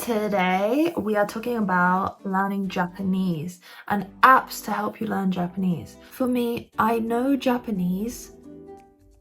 Today we are talking about learning Japanese and apps to help you learn Japanese. For me, I know Japanese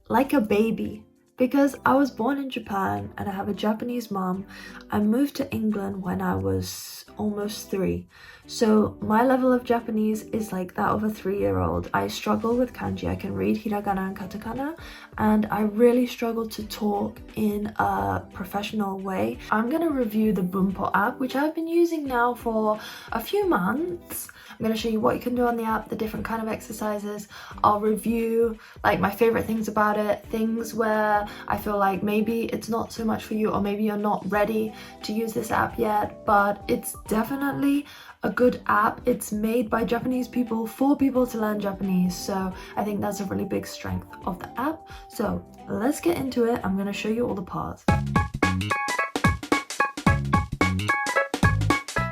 like a baby because I was born in Japan and I have a Japanese mom. I moved to England when I was almost 3. So my level of Japanese is like that of a 3-year-old. I struggle with kanji. I can read hiragana and katakana, and I really struggle to talk in a professional way. I'm gonna review the BUNPO app, which I've been using now for a few months. I'm going to show you what you can do on the app, the different kind of exercises. I'll review like my favorite things about it, things where I feel like maybe it's not so much for you, or maybe you're not ready to use this app yet, but it's definitely a good app. It's made by Japanese people for people to learn Japanese, so I think that's a really big strength of the app. So let's get into it. I'm going to show you all the parts.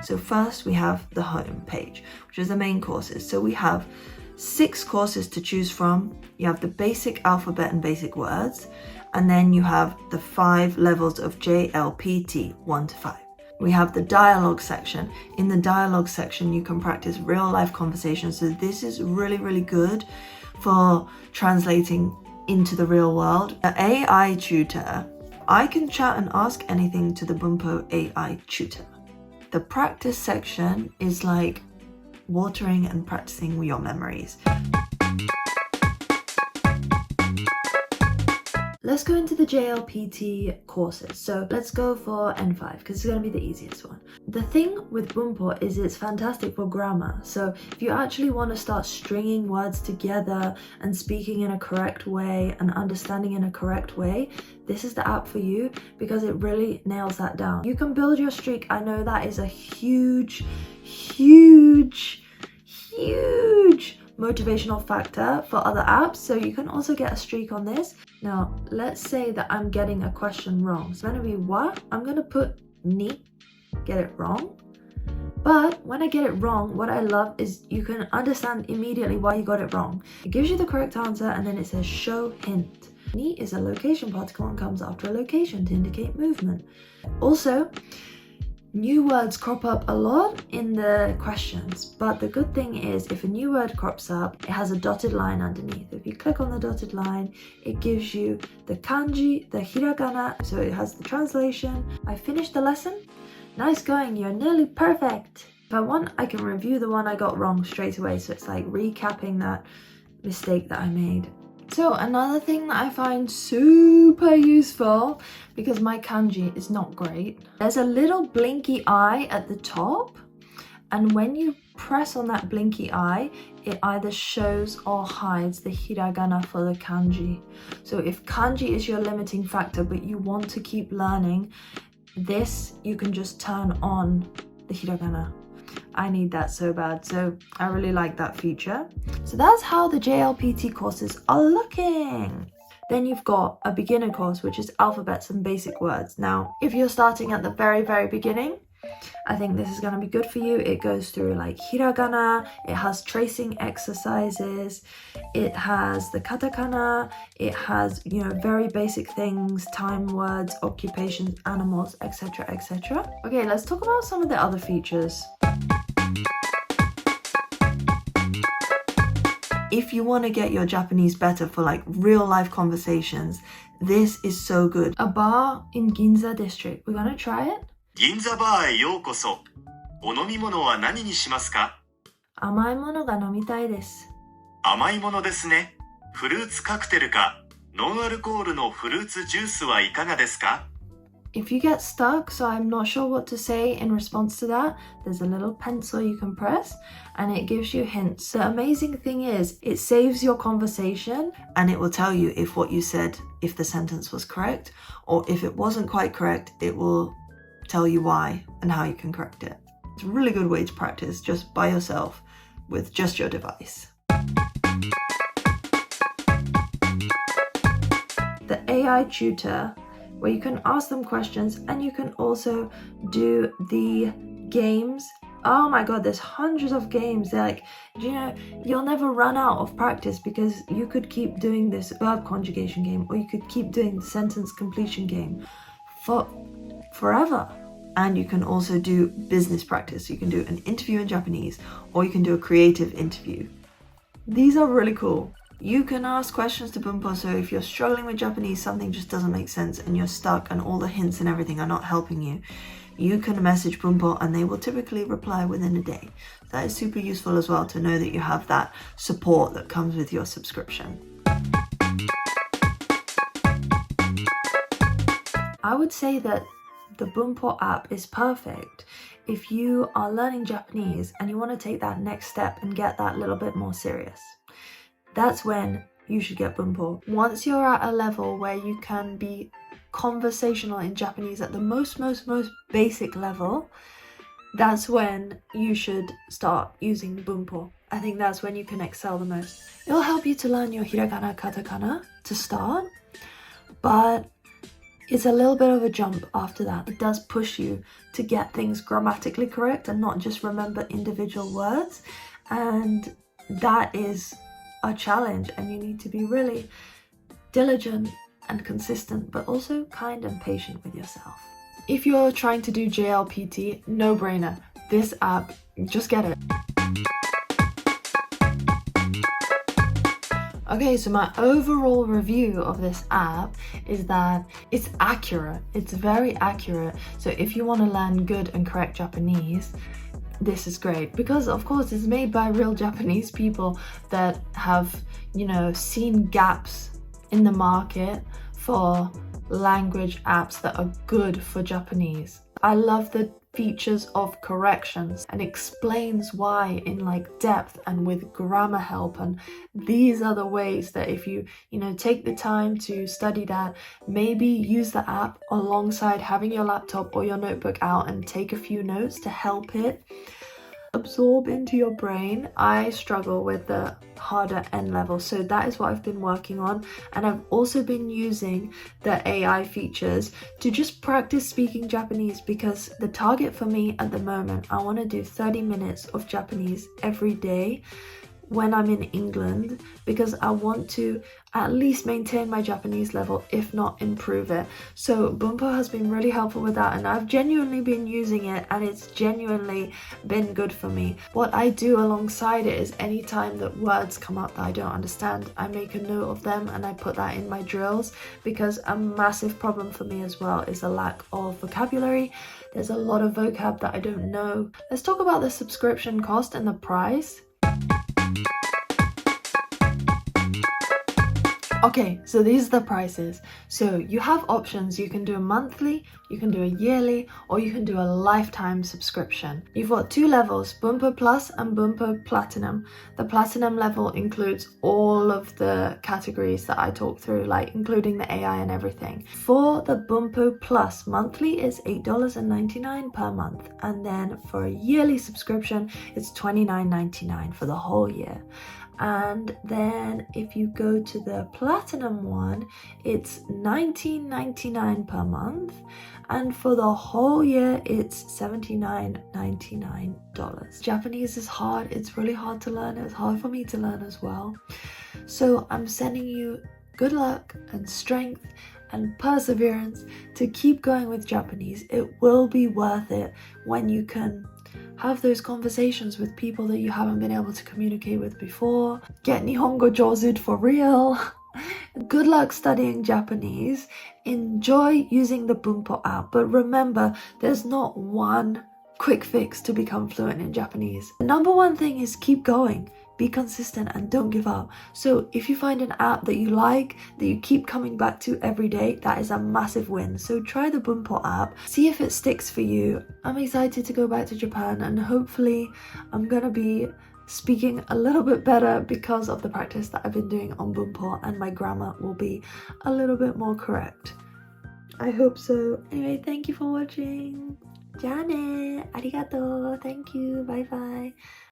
So first we have the home page, which is the main courses. So we have 6 courses to choose from. You have the basic alphabet and basic words, and then you have the 5 levels of JLPT 1 to 5. We have the dialogue section. In the dialogue section, you can practice real life conversations. So this is really good for translating into the real world. The AI tutor, I can chat and ask anything to the BUNPO AI tutor. The practice section is like watering and practicing your memories. Let's go into the JLPT courses. So let's go for N5 because it's going to be the easiest one. The thing with BUNPO is it's fantastic for grammar. So if you actually want to start stringing words together and speaking in a correct way and understanding in a correct way, this is the app for you because it really nails that down. You can build your streak. I know that is a huge motivational factor for other apps, so you can also get a streak on this. Now let's say that I'm getting a question wrong. So it's going to be what? I'm going to put ni, get it wrong. But when I get it wrong, what I love is you can understand immediately why you got it wrong. It gives you the correct answer and then it says show hint. Ni is a location particle and comes after a location to indicate movement. Also, new words crop up a lot in the questions, but the good thing is if a new word crops up, it has a dotted line underneath. If you click on the dotted line, it gives you the kanji, the hiragana, so it has the translation. I finished the lesson. Nice going, you're nearly perfect. If I want, I can review the one I got wrong straight away, so it's like recapping that mistake that I made. So another thing that I find super useful, because my kanji is not great, there's a little blinky eye at the top, and when you press on that blinky eye, it either shows or hides the hiragana for the kanji. So if kanji is your limiting factor but you want to keep learning, this you can just turn on the hiragana. I need that so bad, so I really like that feature. So that's how the JLPT courses are looking. Then you've got a beginner course, which is alphabets and basic words. Now, if you're starting at the very beginning, I think this is going to be good for you. It goes through like hiragana, it has tracing exercises, it has the katakana, it has, you know, very basic things, time, words, occupations, animals, etc. Okay, let's talk about some of the other features. If you want to get your Japanese better for like real life conversations, this is so good. A bar in Ginza district. We're gonna try it. 銀座バーへようこそ。お飲み物は何にしますか？甘いものが飲みたいです。甘いものですね。フルーツカクテルか、ノンアルコールのフルーツジュースはいかがですか？ If you get stuck, so I'm not sure what to say in response to that, there's a little pencil you can press and it gives you hints. The amazing thing is it saves your conversation and it will tell you if what you said, if the sentence was correct, or if it wasn't quite correct, it will tell you why and how you can correct it. It's a really good way to practice just by yourself with just your device. The AI tutor, where you can ask them questions and you can also do the games. Oh my god, there's hundreds of games. They're like, you know, you'll never run out of practice because you could keep doing this verb conjugation game or you could keep doing the sentence completion game for forever. And you can also do business practice. So you can do an interview in Japanese, or you can do a creative interview. These are really cool. You can ask questions to BUNPO, so if you're struggling with Japanese, something just doesn't make sense and you're stuck and all the hints and everything are not helping you, you can message BUNPO and they will typically reply within a day. That is super useful as well, to know that you have that support that comes with your subscription. I would say that the BUNPO app is perfect if you are learning Japanese and you want to take that next step and get that little bit more serious. That's when you should get BUNPO. Once you're at a level where you can be conversational in Japanese at the most basic level, that's when you should start using BUNPO. I think that's when you can excel the most. It'll help you to learn your hiragana, katakana to start, but it's a little bit of a jump after that. It does push you to get things grammatically correct and not just remember individual words, and that is a challenge, and you need to be really diligent and consistent, but also kind and patient with yourself. If you're trying to do JLPT, no brainer. This app, just get it. Okay, so my overall review of this app is that it's accurate. It's very accurate. So if you want to learn good and correct Japanese, this is great, because of course it's made by real Japanese people that have, seen gaps in the market for language apps that are good for Japanese. I love the features of corrections and explains why in depth and with grammar help, and these are the ways that if you take the time to study that, maybe use the app alongside having your laptop or your notebook out and take a few notes to help it absorb into your brain. I struggle with the harder N level, so that is what I've been working on, and I've also been using the AI features to just practice speaking Japanese, because the target for me at the moment, I want to do 30 minutes of Japanese every day when I'm in England, because I want to at least maintain my Japanese level, if not improve it. So BUNPO has been really helpful with that, and I've genuinely been using it, and it's genuinely been good for me. What I do alongside it is anytime that words come up that I don't understand, I make a note of them and I put that in my drills, because a massive problem for me as well is a lack of vocabulary. There's a lot of vocab that I don't know. Let's talk about the subscription cost and the price. Okay, so these are the prices. So you have options. You can do a monthly, you can do a yearly, or you can do a lifetime subscription. You've got two levels, BUNPO Plus and BUNPO Platinum. The Platinum level includes all of the categories that I talked through, including the AI and everything. For the BUNPO Plus, monthly is $8.99 per month, and then for a yearly subscription, it's $29.99 for the whole year. And then if you go to the Platinum one, it's $19.99 per month, and for the whole year it's $79.99. Japanese is hard. It's really hard to learn. It's hard for me to learn as well. So I'm sending you good luck and strength and perseverance to keep going with Japanese. It will be worth it when you can have those conversations with people that you haven't been able to communicate with before. Get Nihongo Jozu for real. Good luck studying Japanese. Enjoy using the BUNPO app, but remember, there's not one quick fix to become fluent in Japanese. The number one thing is keep going. Be consistent and don't give up. So if you find an app that you like, that you keep coming back to every day, that is a massive win. So try the BUNPO app, see if it sticks for you. I'm excited to go back to Japan, and hopefully I'm gonna be speaking a little bit better because of the practice that I've been doing on BUNPO, and my grammar will be a little bit more correct. I hope so. Anyway, thank you for watching. Ja ne! Arigato! Thank you. Bye bye.